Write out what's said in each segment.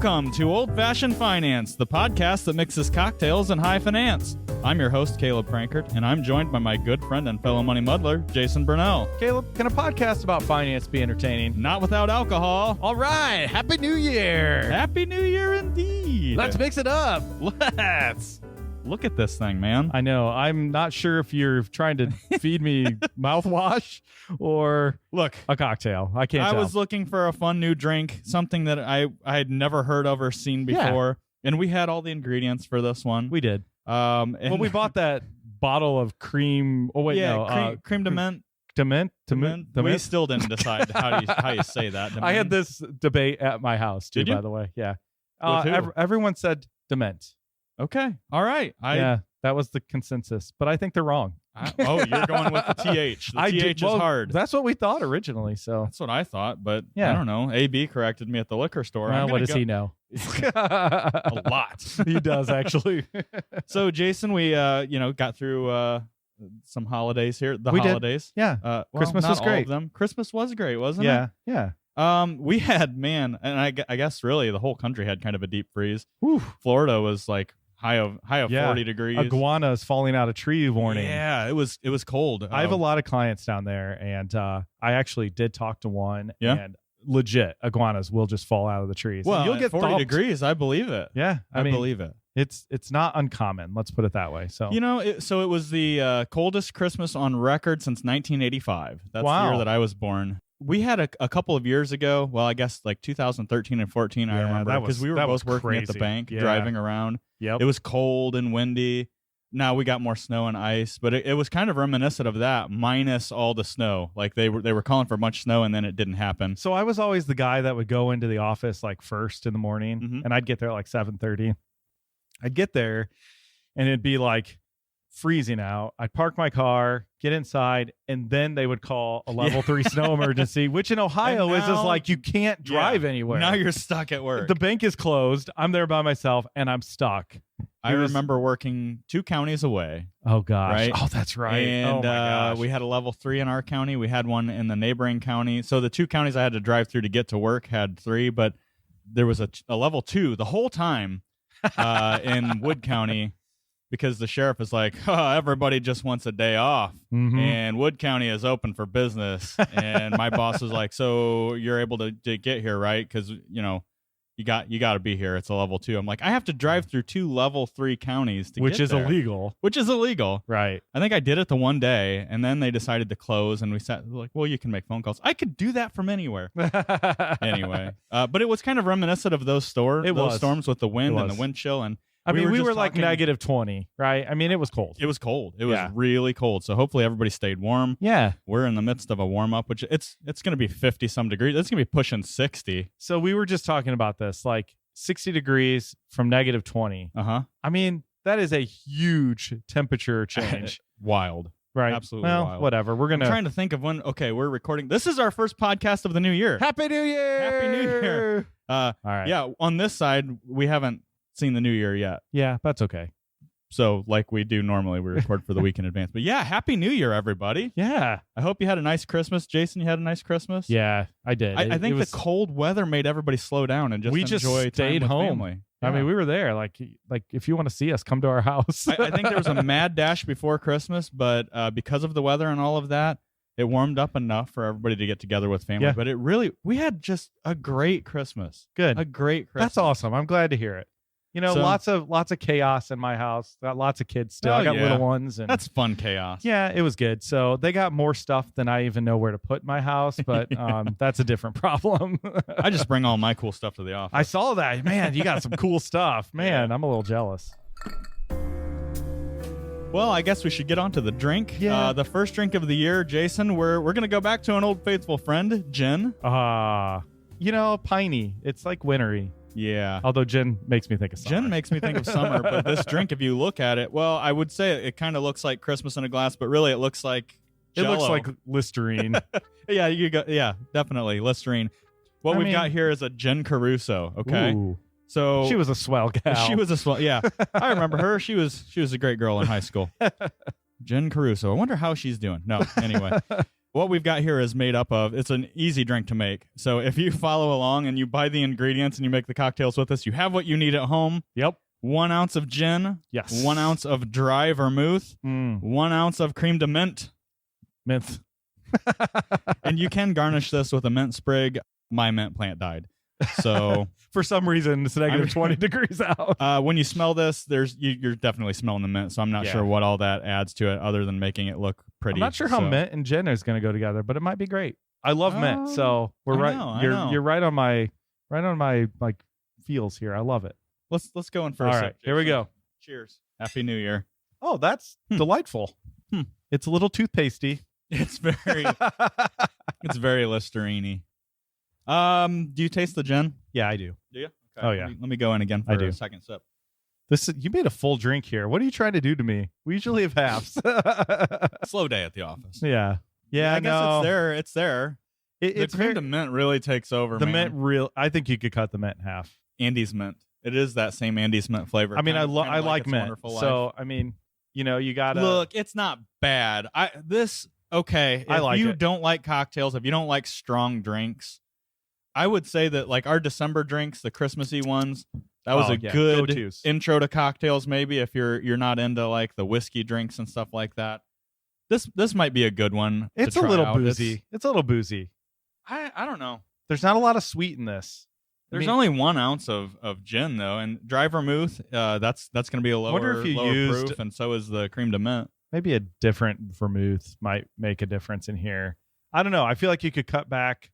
Welcome to Old Fashioned Finance, the podcast that mixes cocktails and high finance. I'm your host, Caleb Prankert, and I'm joined by my good friend and fellow money muddler, Jason Burnell. Caleb, can a podcast about finance be entertaining? Not without alcohol. All right. Happy New Year. Happy New Year indeed. Let's mix it up. Let's. Look at this thing, man. I know. I'm not sure if you're trying to feed me mouthwash or a cocktail. I can't tell. I was looking for a fun new drink, something that I had never heard of or seen before, and we had all the ingredients for this one. We did. And we bought that bottle of cream. Oh, wait, no. Cream de menthe. Dement? We still didn't decide how you say that. I had this debate at my house, too, by the way. Yeah. Everyone said dement. Okay. All right. That was the consensus, but I think they're wrong. You're going with the TH. The TH is hard. That's what we thought originally. So that's what I thought, but I don't know. AB corrected me at the liquor store. What does he know? A lot. He does, actually. So, Jason, we got through some holidays here. The holidays. Did. Yeah. Christmas was great. All of them. Christmas was great, wasn't it? Yeah. We had, and I guess really the whole country had kind of a deep freeze. Oof. Florida was like high of 40 degrees. Iguanas falling out of tree warning. Yeah, it was cold. I have a lot of clients down there, and I actually did talk to one. Yeah. And legit, iguanas will just fall out of the trees. Well, and you'll get 40 degrees. I believe it. Yeah, I believe it. It's not uncommon. Let's put it that way. So it was the coldest Christmas on record since 1985. That's the year that I was born. We had a couple of years ago. Well, I guess like 2013 and 14. I remember because we were both working at the bank, driving around. Yep. It was cold and windy. Now we got more snow and ice, but it was kind of reminiscent of that, minus all the snow. Like they were calling for much snow, and then it didn't happen. So I was always the guy that would go into the office like first in the morning, and I'd get there at like 7:30. I'd get there, and it'd be like freezing out. I'd park my car, get inside, and then they would call a level 3 snow emergency, which in Ohio is just like you can't drive anywhere. Now you're stuck at work. The bank is closed. I'm there by myself, and I'm stuck. I remember working 2 counties away. Oh, gosh. Right? Oh, that's right. And oh, my gosh. We had a level 3 in our county. We had one in the neighboring county. So the 2 counties I had to drive through to get to work had 3, but there was a level 2 the whole time in Wood County. Because the sheriff is like, everybody just wants a day off, and Wood County is open for business. And my boss was like, so you're able to get here, right? Because you got to be here. It's a level 2. I'm like, I have to drive through 2 level 3 counties to which get is there. illegal. Which is illegal, right? I think I did it the one day, and then they decided to close. And we sat like, well, you can make phone calls. I could do that from anywhere. Anyway, but it was kind of reminiscent of those storms with the wind and the wind chill and. We were like negative 20, right? I mean, it was cold. It was cold. It was really cold. So hopefully everybody stayed warm. Yeah. We're in the midst of a warm up, which it's going to be 50 some degrees. It's going to be pushing 60. So we were just talking about this, like 60 degrees from negative 20. Uh-huh. I mean, that is a huge temperature change. Wild. Right. Absolutely wild. Whatever. I'm trying to think of when, we're recording. This is our first podcast of the new year. Happy New Year! Happy New Year! All right. Yeah, on this side, we haven't seen the new year yet. Yeah, that's okay. So like we do normally, we record for the week in advance. But yeah, Happy New Year, everybody. Yeah. I hope you had a nice Christmas. Jason, you had a nice Christmas? Yeah, I did. I think the cold weather made everybody slow down and we enjoy just stayed time with home. Family. Yeah. I mean, we were there. Like if you want to see us, come to our house. I think there was a mad dash before Christmas, but because of the weather and all of that, it warmed up enough for everybody to get together with family. Yeah. But we had just a great Christmas. Good. A great Christmas. That's awesome. I'm glad to hear it. Lots of chaos in my house. Got lots of kids still. I got little ones. And that's fun chaos. Yeah, it was good. So they got more stuff than I even know where to put in my house, but that's a different problem. I just bring all my cool stuff to the office. I saw that. Man, you got some cool stuff. Man, I'm a little jealous. Well, I guess we should get on to the drink. Yeah. The first drink of the year, Jason, we're going to go back to an old faithful friend, gin. Piney. It's like wintry. Yeah. Although gin makes me think of summer. Gin makes me think of summer, but this drink, if you look at it, well, I would say it kind of looks like Christmas in a glass, but really it looks like Jell-O. It looks like Listerine. Yeah, definitely Listerine. What we've got here is a gin Caruso, okay? Ooh. So she was a swell gal. She was a swell. Yeah. I remember her. She was a great girl in high school. Gin Caruso. I wonder how she's doing. No, anyway. what we've got here is made up of, it's an easy drink to make. So if you follow along and you buy the ingredients and you make the cocktails with us, you have what you need at home. Yep. 1 ounce of gin. Yes. 1 ounce of dry vermouth. 1 ounce of creme de menthe. Mint. And you can garnish this with a mint sprig. My mint plant died. So for some reason, it's negative 20 degrees out. when you smell this, you're definitely smelling the mint. So I'm not sure what all that adds to it other than making it look pretty. I'm not sure how mint and gin is going to go together, but it might be great. I love mint, so we're right. You're right on my like feels here. I love it. Let's go in for all a right. sip. Here we go. Cheers. Happy New Year. Oh, that's delightful. It's a little toothpastey. It's very Listerine-y. Do you taste the gin? Yeah, I do. Do you? Okay. Oh yeah. Let me go in again for a second sip. You made a full drink here. What are you trying to do to me? We usually have halves. Slow day at the office. Yeah. Yeah, I guess it's there. The creme de mint really takes over. The mint I think you could cut the mint in half. Andy's mint. It is that same Andy's mint flavor. I mean, I like mint. So I mean, you gotta look. It's not bad. Okay. If you don't like cocktails, if you don't like strong drinks, I would say that like our December drinks, the Christmassy ones, that was good go-tos. Intro to cocktails. Maybe if you're not into like the whiskey drinks and stuff like that, this might be a good one. It's a little boozy. It's a little boozy. I don't know. There's not a lot of sweet in this. There's only 1 ounce of gin though, and dry vermouth. That's going to be a lower proof, and so is the creme de mint. Maybe a different vermouth might make a difference in here. I don't know. I feel like you could cut back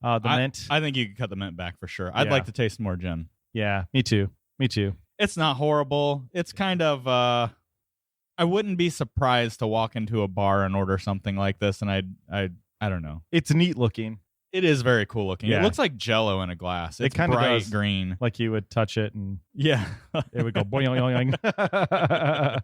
the mint. I think you could cut the mint back for sure. I'd like to taste more gin. Yeah, me too. It's not horrible. It's kind of I wouldn't be surprised to walk into a bar and order something like this, and I don't know. It's neat looking. It is very cool looking. Yeah. It looks like Jello in a glass. It's kind of bright green. Like you would touch it and it would go boing, boing.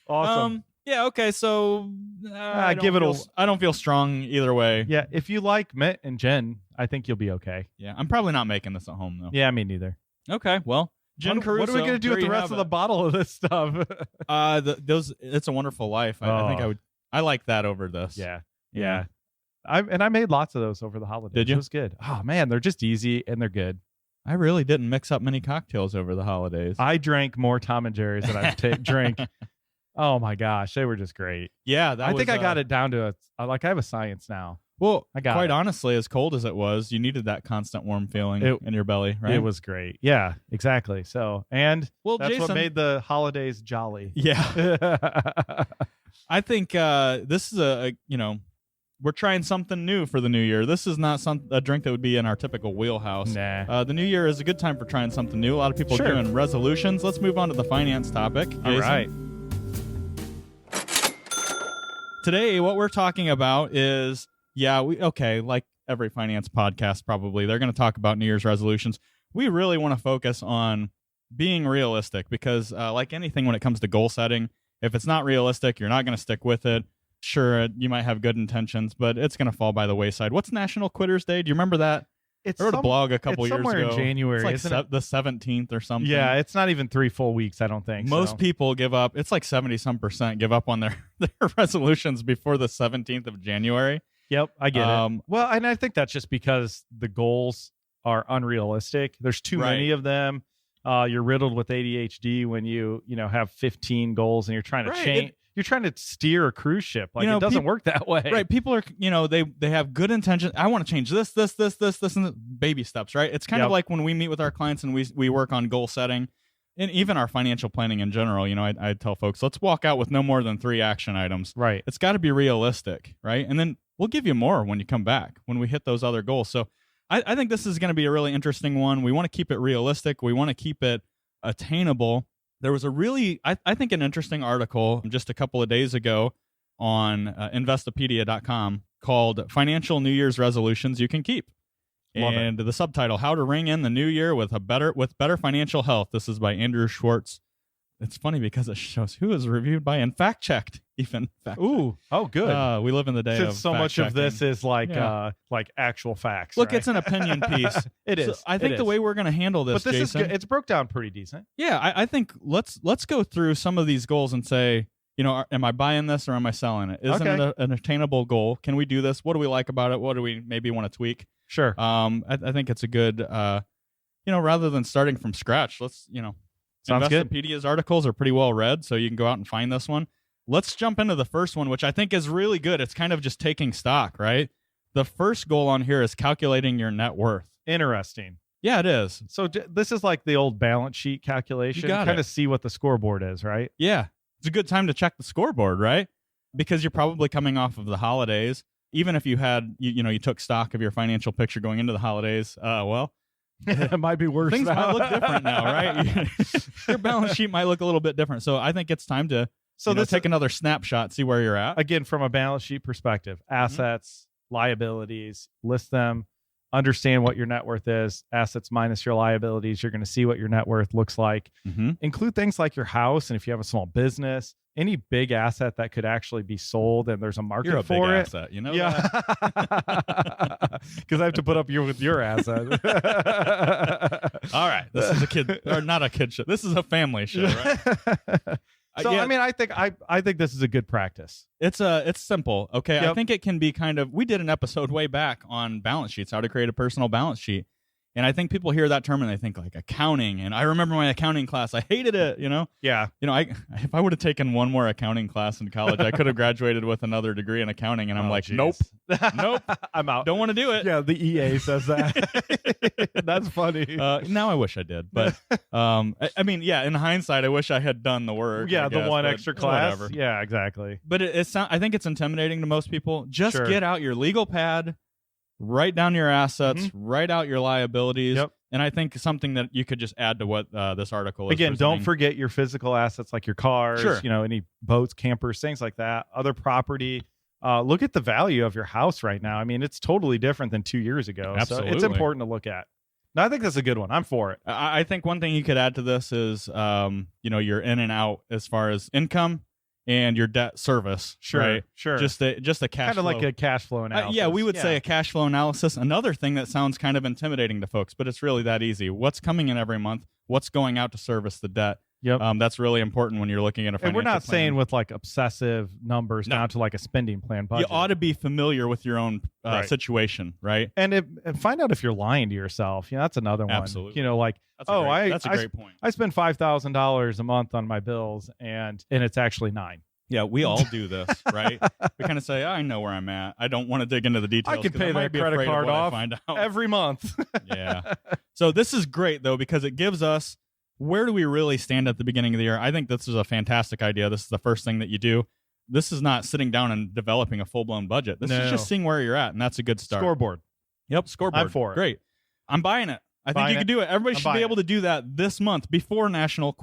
Awesome. Yeah. Okay. So I don't feel strong either way. Yeah. If you like mint and gin, I think you'll be okay. Yeah. I'm probably not making this at home though. Yeah, me neither. Okay. Well, gin Caruso. What are we gonna do with the rest of the bottle of this stuff? It's a Wonderful Life. I think I like that over this. Yeah. I made lots of those over the holidays. Did you? It was good. Oh man, they're just easy and they're good. I really didn't mix up many cocktails over the holidays. I drank more Tom and Jerry's than I've drank. Oh my gosh, they were just great. Yeah, I think I got it down to I have a science now. Well, quite honestly, as cold as it was, you needed that constant warm feeling in your belly, right? It was great. Yeah, exactly. So, that's Jason, what made the holidays jolly. Yeah. I think this is we're trying something new for the new year. This is not a drink that would be in our typical wheelhouse. Nah. The new year is a good time for trying something new. A lot of people are doing resolutions. Let's move on to the finance topic. Jason. All right. Today, what we're talking about is, like every finance podcast probably, they're going to talk about New Year's resolutions. We really want to focus on being realistic because like anything when it comes to goal setting, if it's not realistic, you're not going to stick with it. Sure, you might have good intentions, but it's going to fall by the wayside. What's National Quitters Day? Do you remember that? I wrote a blog a couple years ago. Somewhere in January. It's like the 17th or something. Yeah, it's not even 3 full weeks, I don't think. Most people give up. It's like 70-some% give up on their resolutions before the 17th of January. Yep, I get it. Well, and I think that's just because the goals are unrealistic. There's too many of them. You're riddled with ADHD when you have 15 goals and you're trying to change. You're trying to steer a cruise ship. Like it doesn't work that way. Right. People are, they have good intentions. I want to change this, and baby steps, right? It's kind of like when we meet with our clients and we work on goal setting and even our financial planning in general. I tell folks, let's walk out with no more than 3 action items. Right. It's got to be realistic, right? And then we'll give you more when you come back, when we hit those other goals. So I think this is going to be a really interesting one. We want to keep it realistic. We want to keep it attainable. There was a really, I think, an interesting article just a couple of days ago on Investopedia.com called Financial New Year's Resolutions You Can Keep. And the subtitle, How to Ring in the New Year with Better Financial Health. This is by Andrew Schwartz. It's funny because it shows who is reviewed by and fact-checked, even. Ooh, oh, good. We live in the day of so much of this is like actual facts. Look, right? It's an opinion piece. It is. I think the way we're going to handle this, but this Jason, is good. It's broke down pretty decent. Yeah, I think let's go through some of these goals and say, am I buying this or am I selling it? Is it an attainable goal? Can we do this? What do we like about it? What do we maybe want to tweak? Sure. I think it's a good, rather than starting from scratch, let's, Sounds good. Investopedia's articles are pretty well read, so you can go out and find this one. Let's jump into the first one, which I think is really good. It's kind of just taking stock, right? The first goal on here is calculating your net worth. Interesting. Yeah, it is. So this is like the old balance sheet calculation. You kind of see what the scoreboard is, right? Yeah. It's a good time to check the scoreboard, right? Because you're probably coming off of the holidays. Even if you had, you took stock of your financial picture going into the holidays, it might be worse. Things now. might look different now, right? Your balance sheet might look a little bit different. So I think it's time to take another snapshot, see where you're at. Again, from a balance sheet perspective, assets, liabilities, list them, understand what your net worth is, assets minus your liabilities. You're going to see what your net worth looks like. Include things like your house, and if you have a small business, any big asset that could actually be sold and there's a market You're a for big it. Asset, Yeah. Because I have to put up with your asset. All right. This is a kid, or not a kid show. This is a family show, right? So I mean, I think this is a good practice. It's simple. Okay. Yep. I think it can be we did an episode way back on balance sheets, how to create a personal balance sheet. And I think people hear that term and they think like accounting. And I remember my accounting class. I hated it, Yeah. If I would have taken one more accounting class in college, I could have graduated with another degree in accounting. And I'm geez. nope, I'm out. Don't want to do it. Yeah, the EA says that. That's funny. Now I wish I did. But I mean, yeah, in hindsight, I wish I had done the work. Yeah, I guess, the one extra class. Whatever. Yeah, exactly. But I think it's intimidating to most people. Just Sure. get out your legal pad, write down your assets, write out your liabilities. Yep. And I think something that you could just add to what this article is. Again, don't forget your physical assets like your cars, Sure. Any boats, campers, things like that, other property. Look at the value of your house right now. I mean, it's totally different than 2 years ago. Absolutely. So it's important to look at. No, I think that's a good one. I'm for it. I think one thing you could add to this is, your in and out as far as income and your debt service. Sure, right? sure. Just a cash kind flow. of like a cash flow analysis. Yeah, we would say a cash flow analysis. Another thing that sounds kind of intimidating to folks, but it's really that easy. What's coming in every month? What's going out to service the debt? Yep. That's really important when you're looking at a financial And we're not plan. saying with like obsessive numbers down to like a spending plan budget. You ought to be familiar with your own Right. situation, right? And find out if you're lying to yourself. That's another one. Absolutely. That's a great point. I spend $5,000 a month on my bills, and it's actually $9,000. Yeah, we all do this, right? We kind of say, I know where I'm at. I don't want to dig into the details. I can 'cause pay might that be credit afraid of card what I off find out. every month. Yeah. So this is great, though, because it gives us, where do we really stand at the beginning of the year? I think this is a fantastic idea. This is the first thing that you do. This is not sitting down and developing a full-blown budget. This is just seeing where you're at, and that's a good start. Scoreboard. Yep, scoreboard. I'm for it. Great. I'm buying it. I think you can do it. Everybody should be able to do that this month before National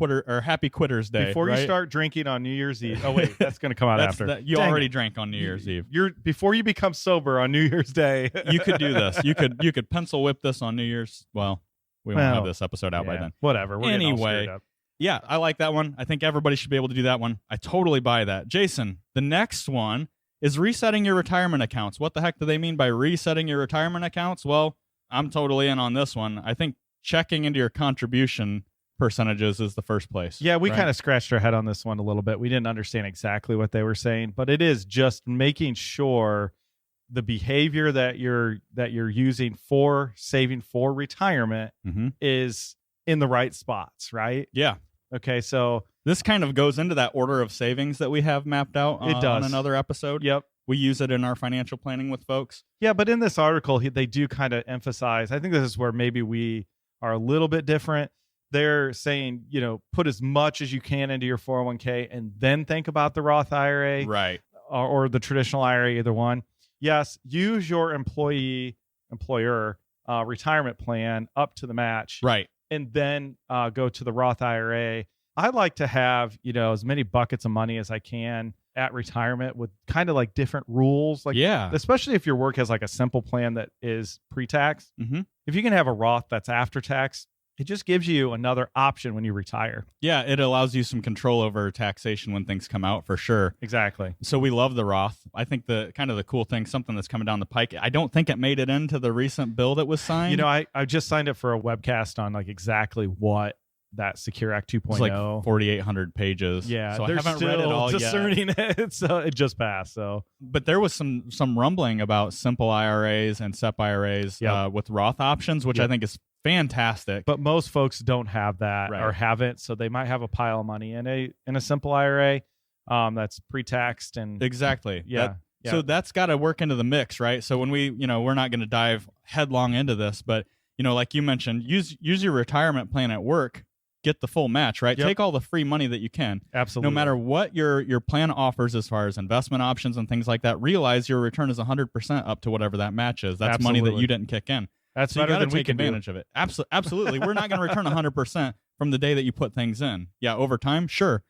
Happy Quitters Day. Before you right? start drinking on New Year's Eve. Oh wait, that's going to come out after. You already drank on New Year's Eve. Before you become sober on New Year's Day. You could do this. You could pencil whip this on New Year's. Well, we won't have this episode out by then. Whatever. We're getting all anyway, screwed up. Yeah, I like that one. I think everybody should be able to do that one. I totally buy that. Jason, the next one is resetting your retirement accounts. What the heck do they mean by resetting your retirement accounts? Well, I'm totally in on this one. I think checking into your contribution percentages is the first place. Yeah, we kind of scratched our head on this one a little bit. We didn't understand exactly what they were saying, but it is just making sure the behavior that you're using for saving for retirement is in the right spots, right? Yeah. Okay, so this kind of goes into that order of savings that we have mapped out on another episode. Yep. We use it in our financial planning with folks. Yeah, but in this article, they do kind of emphasize, I think this is where maybe we are a little bit different. They're saying, put as much as you can into your 401k and then think about the Roth IRA. Right. Or the traditional IRA, either one. Yes, use your employer retirement plan up to the match. Right. And then go to the Roth IRA. I like to have, as many buckets of money as I can at retirement with kind of like different rules. Like, especially if your work has like a simple plan that is pre-tax. Mm-hmm. If you can have a Roth that's after tax, it just gives you another option when you retire. Yeah, it allows you some control over taxation when things come out, for sure. Exactly. So we love the Roth. I think the cool thing, something that's coming down the pike, I don't think it made it into the recent bill that was signed. I just signed up for a webcast on like exactly what that Secure Act 2.0. It's like 4,800 pages. Yeah, so I they're haven't still read it all discerning yet. it. So it just passed. So, but there was some rumbling about simple IRAs and SEP IRAs with Roth options, which I think is fantastic. But most folks don't have that or haven't, so they might have a pile of money in a simple IRA that's pre-taxed and exactly. Yeah. So that's got to work into the mix, right? So when we're not going to dive headlong into this, but like you mentioned, use your retirement plan at work, get the full match, right? Take all the free money that you can. Absolutely. No matter what your plan offers as far as investment options and things like that, realize your return is 100% up to whatever that match is. That's money that you didn't kick in. That's so you better got to than we take can advantage of it. Absolutely. We're not going to return 100% from the day that you put things in. Yeah, over time, sure.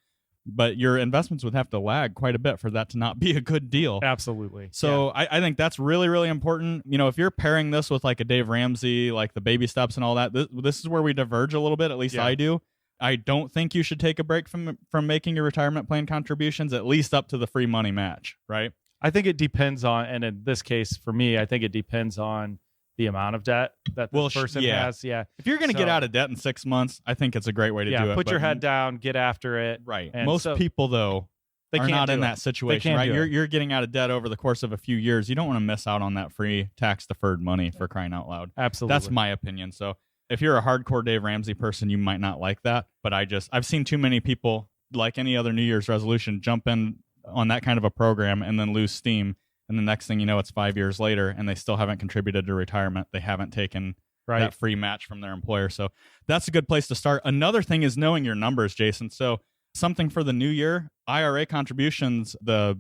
But your investments would have to lag quite a bit for that to not be a good deal. Absolutely. So I think that's really, really important. If you're pairing this with like a Dave Ramsey, like the baby steps and all that, this is where we diverge a little bit. At least I do. I don't think you should take a break from making your retirement plan contributions, at least up to the free money match, right? I think it depends on, and in this case for me, I think it depends on the amount of debt that the person has. Yeah. If you're going to get out of debt in 6 months, I think it's a great way to do it. Put your head down, get after it. Right. And most people, though, are not in that situation, right? You're getting out of debt over the course of a few years. You don't want to miss out on that free tax-deferred money, for crying out loud. Absolutely. That's my opinion. So if you're a hardcore Dave Ramsey person, you might not like that. But I've seen too many people, like any other New Year's resolution, jump in on that kind of a program and then lose steam. And the next thing you know, it's 5 years later, and they still haven't contributed to retirement. They haven't taken that free match from their employer. So that's a good place to start. Another thing is knowing your numbers, Jason. So something for the new year, IRA contributions, the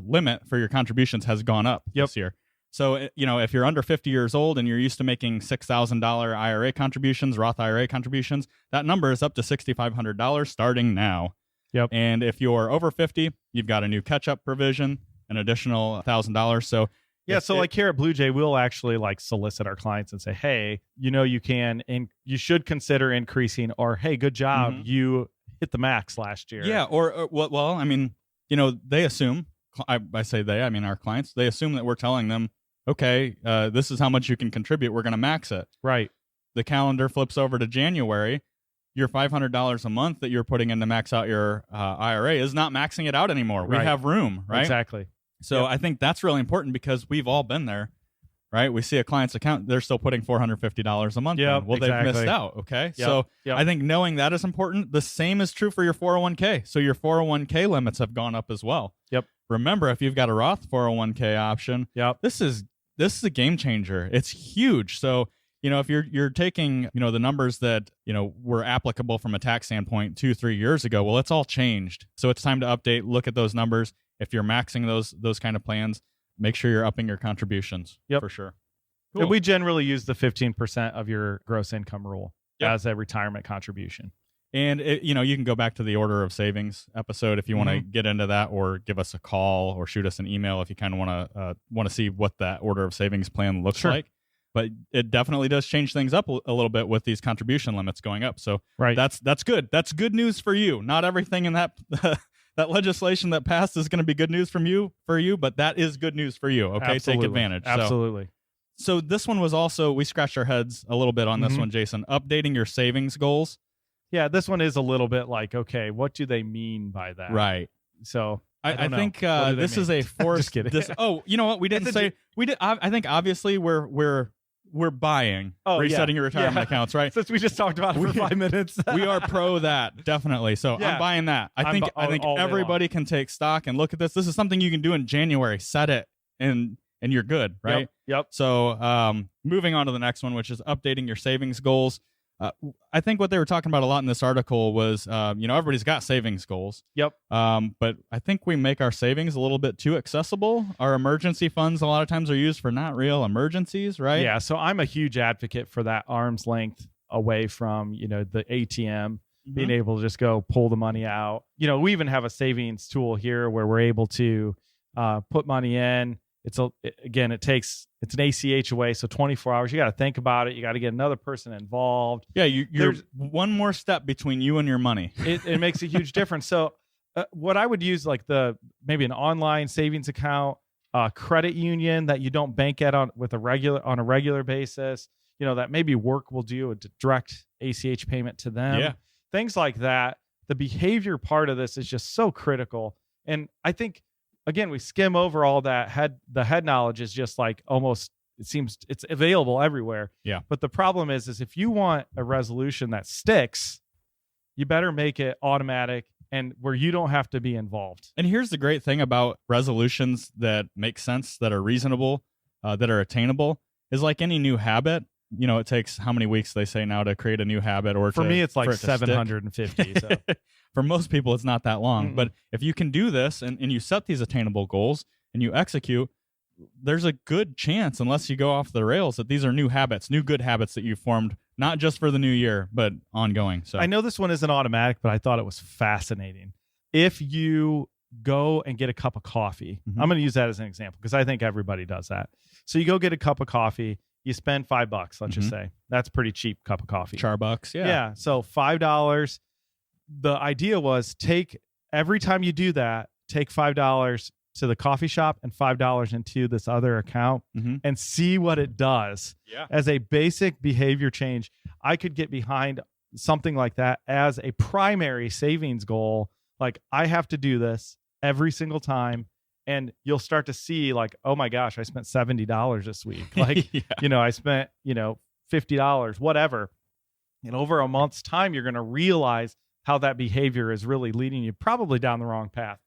limit for your contributions has gone up this year. So, if you're under 50 years old and you're used to making $6,000 IRA contributions, Roth IRA contributions, that number is up to $6,500 starting now. Yep. And if you're over 50, you've got a new catch-up provision, an additional $1,000. So like here at Blue Jay, we'll actually like solicit our clients and say, hey, you can, and you should consider increasing, or hey, good job, you hit the max last year. Yeah, or well, I mean, they assume, I say they, I mean our clients, they assume that we're telling them, okay, this is how much you can contribute. We're going to max it. Right. The calendar flips over to January. Your $500 a month that you're putting in to max out your IRA is not maxing it out anymore. We have room, right? Exactly. So I think that's really important because we've all been there, right? We see a client's account, they're still putting $450 a month in. Well, they've missed out, okay? So I think knowing that is important. The same is true for your 401k. So your 401k limits have gone up as well. Yep. Remember, if you've got a Roth 401k option, this is a game changer. It's huge. So if you're taking, the numbers that, were applicable from a tax standpoint 2-3 years ago, well, it's all changed. So it's time to update, look at those numbers. If you're maxing those kind of plans, make sure you're upping your contributions for sure. Cool. And we generally use the 15% of your gross income rule as a retirement contribution. And you can go back to the order of savings episode if you want to get into that, or give us a call or shoot us an email if you kind of want to see what that order of savings plan looks like. But it definitely does change things up a little bit with these contribution limits going up. So that's good. That's good news for you. Not everything in that that legislation that passed is going to be good news for you, but that is good news for you. Okay, Absolutely. Take advantage. Absolutely. So this one was also, we scratched our heads a little bit on this one, Jason. Updating your savings goals. Yeah, this one is a little bit like, okay, what do they mean by that? Right. So I think this is a forced. Just kidding. You know what? We didn't say we did. I think obviously we're buying resetting your retirement accounts, right? Since we just talked about it for 5 minutes. We are pro that, definitely. So I'm buying that. I think everybody can take stock and look at this. This is something you can do in January. Set it and you're good, right? Yep. So moving on to the next one, which is updating your savings goals. I think what they were talking about a lot in this article was, everybody's got savings goals. Yep. But I think we make our savings a little bit too accessible. Our emergency funds a lot of times are used for not real emergencies, right? Yeah. So I'm a huge advocate for that arm's length away from, the ATM, being able to just go pull the money out. We even have a savings tool here where we're able to put money in. It's an ACH away, so 24 hours. You got to think about it. You got to get another person involved. Yeah, you're one more step between you and your money. It makes a huge difference. So, what I would use, like maybe an online savings account, credit union that you don't bank at on a regular basis. That maybe work will do a direct ACH payment to them. Yeah. things like that. The behavior part of this is just so critical. And I think, again, we skim over all that. The head knowledge is just like almost, it seems it's available everywhere. Yeah. But the problem is if you want a resolution that sticks, you better make it automatic and where you don't have to be involved. And here's the great thing about resolutions that make sense, that are reasonable, that are attainable, is like any new habit. You know, it takes how many weeks they say now to create a new habit, or for me, it's like 750. So. For most people, it's not that long. Mm-mm. But if you can do this and you set these attainable goals and you execute, there's a good chance, unless you go off the rails, that these are new habits, new good habits that you formed, not just for the new year, but ongoing. So I know this one isn't automatic, but I thought it was fascinating. If you go and get a cup of coffee, I'm going to use that as an example because I think everybody does that. So you go get a cup of coffee. You spend $5, let's just say. That's a pretty cheap cup of coffee. Charbucks, yeah. Yeah, so $5. The idea was every time you do that, take $5 to the coffee shop and $5 into this other account and see what it does. Yeah. As a basic behavior change, I could get behind something like that as a primary savings goal. Like, I have to do this every single time. And you'll start to see like, oh my gosh, I spent $70 this week. Like, I spent, $50, whatever. And over a month's time, you're going to realize how that behavior is really leading you probably down the wrong path.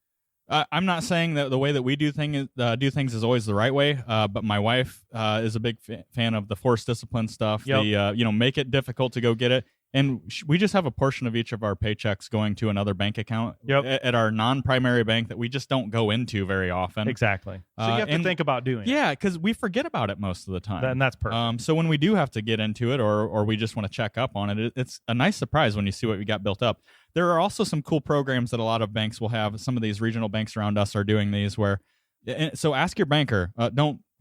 I'm not saying that the way that we do things is always the right way, but my wife is a big fan of the forced discipline stuff. Yep. Make it difficult to go get it. And we just have a portion of each of our paychecks going to another bank account at our non-primary bank that we just don't go into very often. Exactly. So you have to think about doing it. Yeah, because we forget about it most of the time. And that's perfect. So when we do have to get into it, or we just want to check up on it, it's a nice surprise when you see what we got built up. There are also some cool programs that a lot of banks will have. Some of these regional banks around us are doing these where, so ask your banker,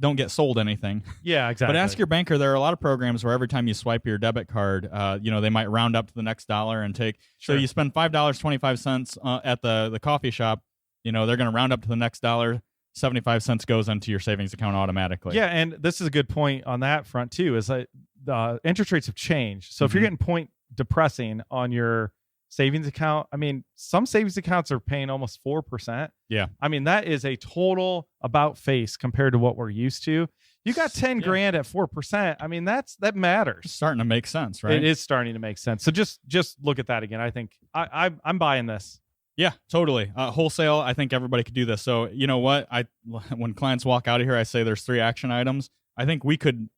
don't get sold anything. Yeah, exactly. But ask your banker. There are a lot of programs where every time you swipe your debit card, they might round up to the next dollar and take. Sure. So you spend $5.25 at the coffee shop. They're going to round up to the next dollar. 75 cents goes into your savings account automatically. Yeah, and this is a good point on that front too. Is that the interest rates have changed. So if you're getting point depressing on your savings account, I mean, some savings accounts are paying almost 4%. Yeah. I mean, that is a total about face compared to what we're used to. You got 10 grand at 4%. I mean, that matters. It's starting to make sense, right? It is starting to make sense. So just look at that again. I think I'm buying this. Yeah, totally. Wholesale, I think everybody could do this. So you know what? When clients walk out of here, I say there's 3 action items. I think we could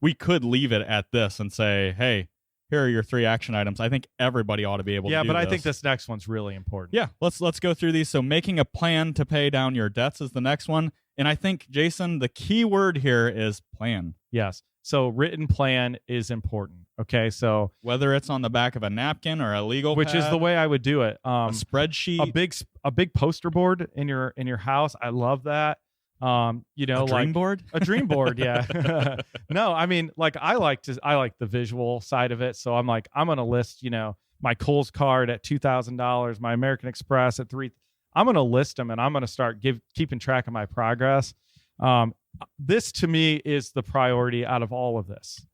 leave it at this and say, hey, here are your 3 action items. I think everybody ought to be able to do this. Yeah, but I think this next one's really important. Yeah, let's go through these. So making a plan to pay down your debts is the next one. And I think, Jason, the key word here is plan. Yes. So written plan is important. Okay. So whether it's on the back of a napkin or a legal which pad, is the way I would do it. A spreadsheet, a big poster board in your house. I love that. A dream board? A dream board, yeah. No, I mean, like I like the visual side of it. So I'm like, I'm gonna list, my Kohl's card at $2,000, my American Express at $3,000. I'm gonna list them and I'm gonna start keeping track of my progress. This to me is the priority out of all of this.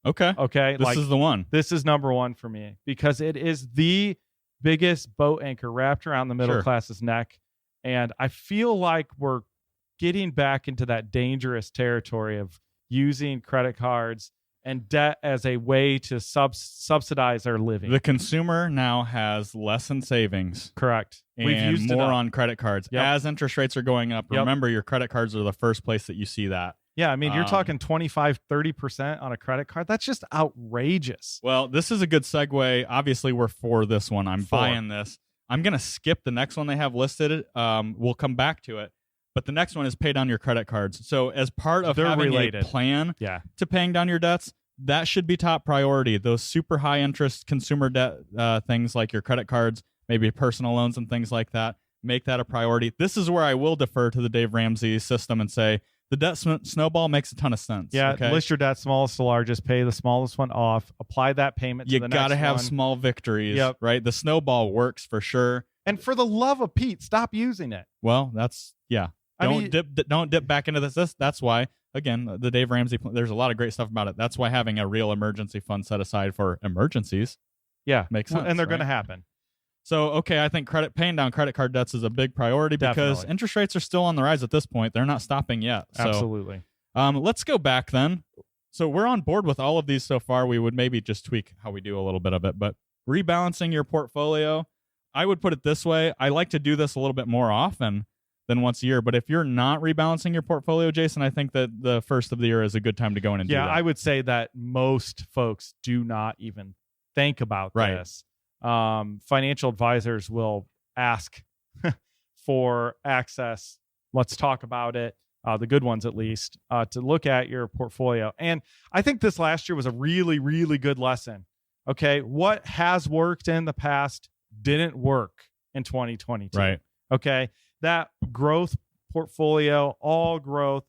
Okay. This is the one. This is number one for me because it is the biggest boat anchor wrapped around the middle class's neck. And I feel like we're getting back into that dangerous territory of using credit cards and debt as a way to subsidize our living. The consumer now has less in savings. Correct. And we've used more on credit cards. Yep. As interest rates are going up, remember your credit cards are the first place that you see that. Yeah, I mean, you're talking 25, 30% on a credit card. That's just outrageous. Well, this is a good segue. Obviously, we're for this one. I'm buying this. I'm going to skip the next one they have listed. We'll come back to it. But the next one is pay down your credit cards. So as part of having a plan to paying down your debts, that should be top priority. Those super high interest consumer debt things like your credit cards, maybe personal loans and things like that, make that a priority. This is where I will defer to the Dave Ramsey system and say the debt snowball makes a ton of sense. Yeah, okay? List your debt smallest to largest, pay the smallest one off, apply that payment to the next one. You got to have small victories, right? The snowball works for sure. And for the love of Pete, stop using it. Well, Don't dip back into this. That's why, again, the Dave Ramsey, there's a lot of great stuff about it. That's why having a real emergency fund set aside for emergencies makes sense. And they're going to happen. So, okay, I think paying down credit card debts is a big priority because interest rates are still on the rise at this point. They're not stopping yet. So, absolutely. Let's go back then. So we're on board with all of these so far. We would maybe just tweak how we do a little bit of it, but rebalancing your portfolio, I would put it this way. I like to do this a little bit more often than once a year, but if you're not rebalancing your portfolio, Jason, I think that the first of the year is a good time to go in and do that. Yeah, I would say that most folks do not even think about this. Financial advisors will ask for access. Let's talk about it. The good ones, at least, to look at your portfolio. And I think this last year was a really, really good lesson. Okay. What has worked in the past didn't work in 2022. Right. Okay. That growth portfolio, all growth,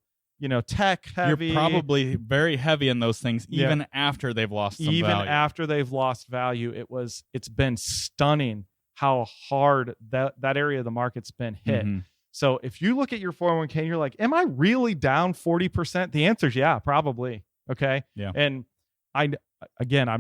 tech heavy. You're probably very heavy in those things, even after they've lost some even value. After they've lost value. It's been stunning how hard that area of the market's been hit. Mm-hmm. So if you look at your 401k and you're like, am I really down 40%? The answer is yeah, probably. Okay. Yeah. And I'm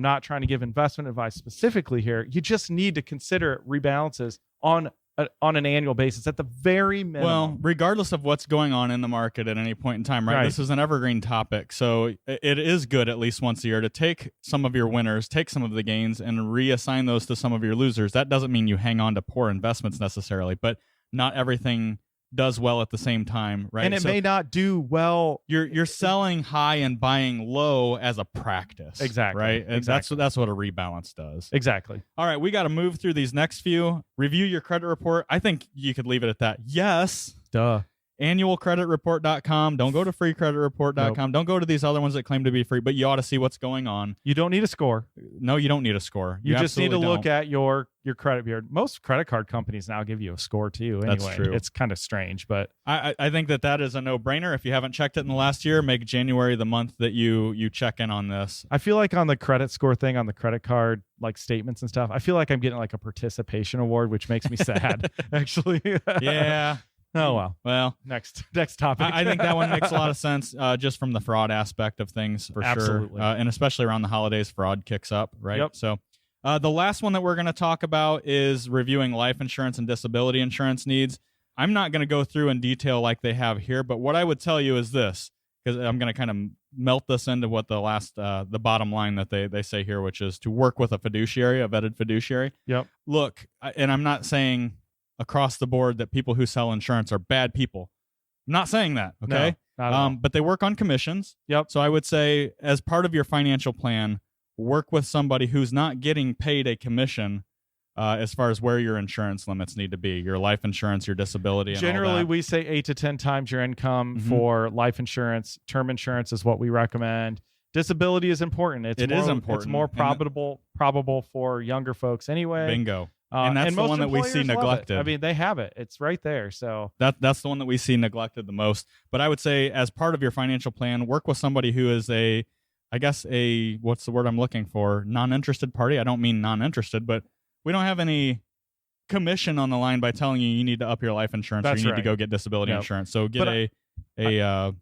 not trying to give investment advice specifically here. You just need to consider rebalances on an annual basis at the very minimum. Well, regardless of what's going on in the market at any point in time, right? This is an evergreen topic. So it is good at least once a year to take some of your winners, take some of the gains, and reassign those to some of your losers. That doesn't mean you hang on to poor investments necessarily, but not everything does well at the same time, right? And it may not do well. You're selling high and buying low as a practice. Exactly. Right? And exactly. that's what a rebalance does. Exactly. All right, we got to move through these next few. Review your credit report. I think you could leave it at that. Yes. Duh. Annualcreditreport.com. Don't go to freecreditreport.com. Nope. Don't go to these other ones that claim to be free, but you ought to see what's going on. You don't need a score. No, you don't need a score. You just need to look at your credit bureau. Most credit card companies now give you a score too. Anyway, that's true. It's kind of strange, but I think that is a no-brainer. If you haven't checked it in the last year, make January the month that you check in on this. I feel like on the credit score thing, on the credit card like statements and stuff, I feel like I'm getting like a participation award, which makes me sad. Actually, yeah. Oh, well. Next topic. I think that one makes a lot of sense just from the fraud aspect of things, for Absolutely. sure. And especially around the holidays, fraud kicks up, right? Yep. So the last one that we're going to talk about is reviewing life insurance and disability insurance needs. I'm not going to go through in detail like they have here, but what I would tell you is this, because I'm going to kind of melt this into what the bottom line that they say here, which is to work with a fiduciary, a vetted fiduciary. Yep. Look, and I'm not saying across the board that people who sell insurance are bad people. I'm not saying that, okay? No, not at all. But they work on commissions. Yep. So I would say as part of your financial plan, work with somebody who's not getting paid a commission as far as where your insurance limits need to be, your life insurance, your disability, and Generally, all that. we say 8 to 10 times your income for life insurance. Term insurance is what we recommend. Disability is important. It is important. It's more probable for younger folks anyway. Bingo. And that's the one that we see neglected. I mean, they have it. It's right there. So that's the one that we see neglected the most. But I would say as part of your financial plan, work with somebody who is what's the word I'm looking for? Non-interested party. I don't mean non-interested, but we don't have any commission on the line by telling you need to up your life insurance or you need to go get disability insurance. So get a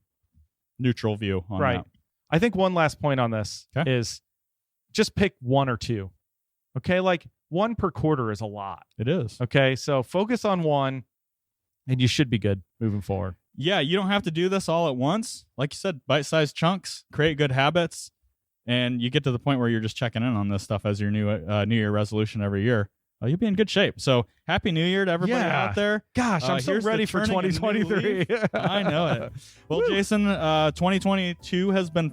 neutral view on that. I think one last point on this is just pick one or two. Okay, like one per quarter is a lot. It is. Okay, so focus on one, and you should be good moving forward. Yeah, you don't have to do this all at once. Like you said, bite-sized chunks, create good habits, and you get to the point where you're just checking in on this stuff as your New Year resolution every year. You'll be in good shape. So happy New Year to everybody out there. Gosh, I'm so ready for 2023. I know it. Well, Jason, 2022 has been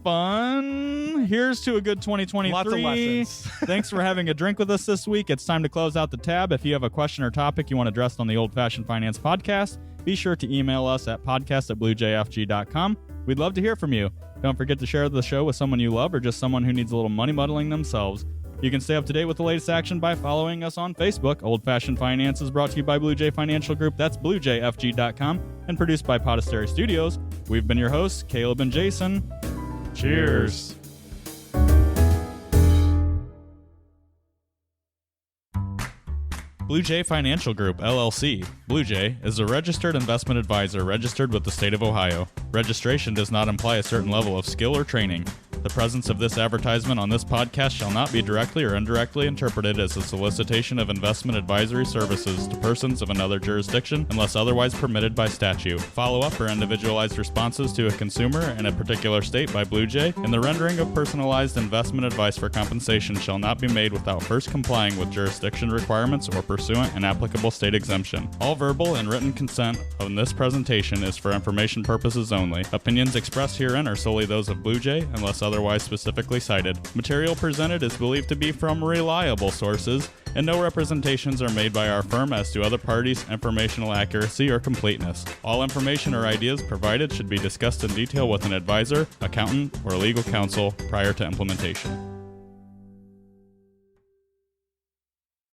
fun. Here's to a good 2023. Lots of lessons. Thanks for having a drink with us this week. It's time to close out the tab. If you have a question or topic you want addressed on the Old Fashioned Finance Podcast, be sure to email us at podcast@bluejfg.com. We'd love to hear from you. Don't forget to share the show with someone you love or just someone who needs a little money muddling themselves. You can stay up to date with the latest action by following us on Facebook. Old Fashioned Finance is brought to you by Blue Jay Financial Group. That's bluejfg.com and produced by Podastery Studios. We've been your hosts, Caleb and Jason. Cheers. Blue Jay Financial Group, LLC. Blue Jay is a registered investment advisor registered with the state of Ohio. Registration does not imply a certain level of skill or training. The presence of this advertisement on this podcast shall not be directly or indirectly interpreted as a solicitation of investment advisory services to persons of another jurisdiction unless otherwise permitted by statute. Follow-up or individualized responses to a consumer in a particular state by Blue Jay and the rendering of personalized investment advice for compensation shall not be made without first complying with jurisdiction requirements or pursuant an applicable state exemption. All verbal and written consent on this presentation is for information purposes only. Opinions expressed herein are solely those of Blue Jay unless otherwise specifically cited. Material presented is believed to be from reliable sources, and no representations are made by our firm as to other parties' informational accuracy or completeness. All information or ideas provided should be discussed in detail with an advisor, accountant, or legal counsel prior to implementation.